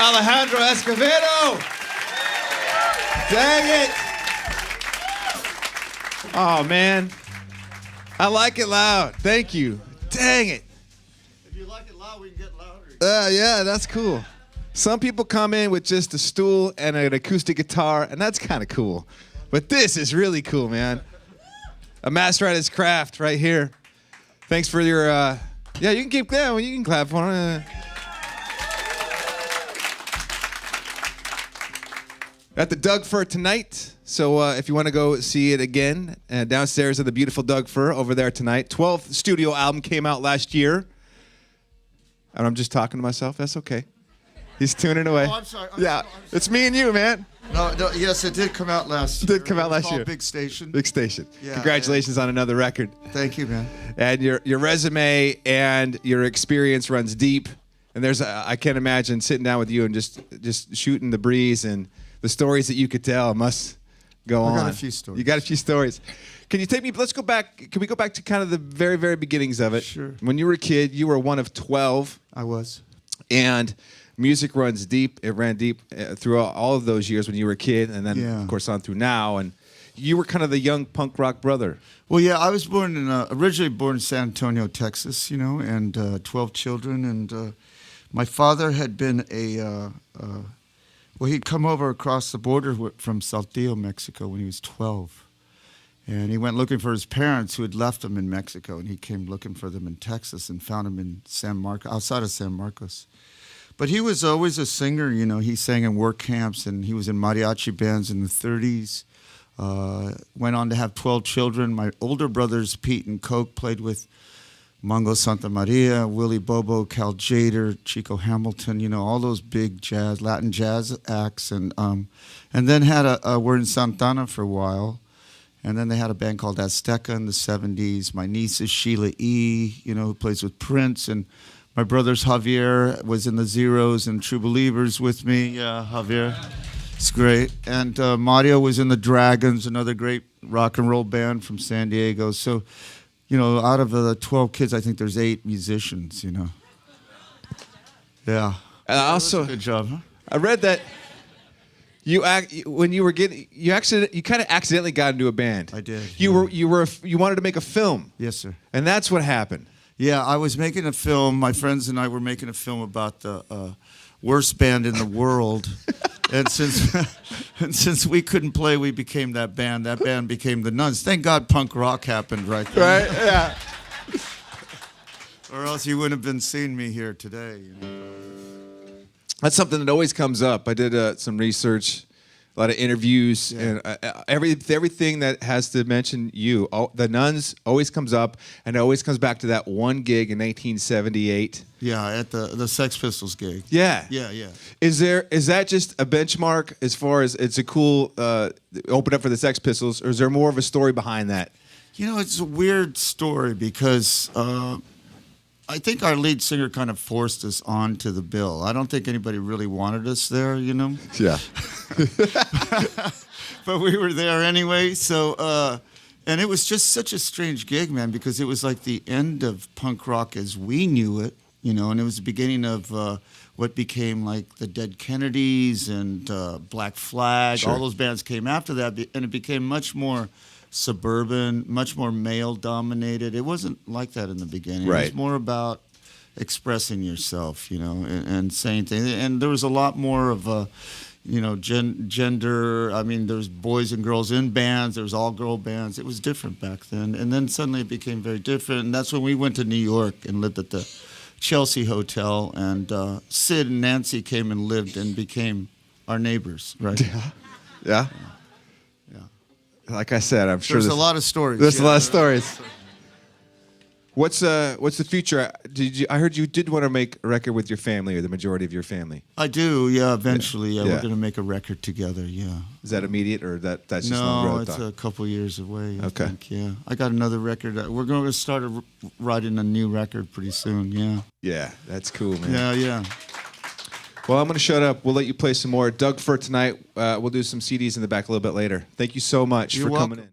Alejandro Escovedo. Dang it. Oh, man. I like it loud. Thank you. Dang it. If you like it loud, we can get louder. Yeah, that's cool. Some people come in with just a stool and an acoustic guitar, and that's kind of cool. But this is really cool, man. A master at his craft right here. Thanks for your, yeah, you can keep going. You can clap for him. At the Doug Fir tonight. So if you want to go see it again, downstairs at the beautiful Doug Fir over there tonight. 12th studio album came out last year. And I'm just talking to myself. That's okay. He's tuning away. Oh, I'm sorry. Yeah, it's me and you, man. No, yes, it did come out last year. It did come out last year. Big Station. Big Station. Yeah, Congratulations on another record. Thank you, man. And your resume and your experience runs deep. And I can't imagine sitting down with you and just shooting the breeze, and the stories that you could tell must go on. I got a few stories. You got a few stories. Can you take me? Let's go back. Can we go back to kind of the very, very beginnings of it? Sure. When you were a kid, you were one of 12. I was. And music runs deep. It ran deep throughout all of those years when you were a kid, and then, of course, on through now. And you were kind of the young punk rock brother. Well, yeah, I was originally born in San Antonio, Texas, and 12 children. And my father had been he'd come over across the border from Saltillo, Mexico, when he was 12. And he went looking for his parents who had left him in Mexico, and he came looking for them in Texas and found them in outside of San Marcos. But he was always a singer, he sang in work camps, and he was in mariachi bands in the 30s. Went on to have 12 children. My older brothers, Pete and Coke, played with Mongo Santa Maria, Willie Bobo, Cal Jader, Chico Hamilton, all those big Latin jazz acts. And then were in Santana for a while. And then they had a band called Azteca in the 70s. My niece is Sheila E., who plays with Prince. And my brother's Javier was in the Zeros and True Believers with me. Yeah, Javier. It's great. And Mario was in the Dragons, another great rock and roll band from San Diego. So, out of the 12 kids, I think there's 8 musicians, Yeah. And also, good job, huh? I read that when you were you kind of accidentally got into a band. I did. You wanted to make a film. Yes, sir. And that's what happened. Yeah, I was making a film. My friends and I were making a film about the worst band in the world. And since we couldn't play, we became that band. That band became the Nuns. Thank God punk rock happened right there. Right? Yeah. Or else you wouldn't have been seeing me here today. That's something that always comes up. I did some research, a lot of interviews, and everything that has to mention you. The Nuns always comes up, and it always comes back to that one gig in 1978. Yeah, at the Sex Pistols gig. Yeah. Yeah. Is that just a benchmark as far as it's a cool open up for the Sex Pistols, or is there more of a story behind that? It's a weird story because I think our lead singer kind of forced us onto the bill. I don't think anybody really wanted us there, Yeah. But we were there anyway. So, and it was just such a strange gig, man, because it was like the end of punk rock as we knew it, and it was the beginning of what became like the Dead Kennedys and Black Flag. Sure. All those bands came after that, and it became much more suburban, much more male-dominated. It wasn't like that in the beginning. Right. It was more about expressing yourself, and saying things. And there was a lot more of gender. I mean, there's boys and girls in bands. There was all-girl bands. It was different back then. And then suddenly it became very different. And that's when we went to New York and lived at the Chelsea Hotel. And Sid and Nancy came and lived and became our neighbors, right? Yeah. Like I said, I'm sure there's a lot of stories. There's a lot of stories. What's the future? I heard you did want to make a record with your family, or the majority of your family. I do, yeah. Eventually, yeah. We're going to make a record together, yeah. Is that immediate, or that's just no? It's a couple years away. I think, yeah. I got another record. We're going to start writing a new record pretty soon. Yeah. Yeah, that's cool, man. Yeah. Well, I'm going to shut up. We'll let you play some more. Doug Fir tonight. We'll do some CDs in the back a little bit later. Thank you so much for coming in.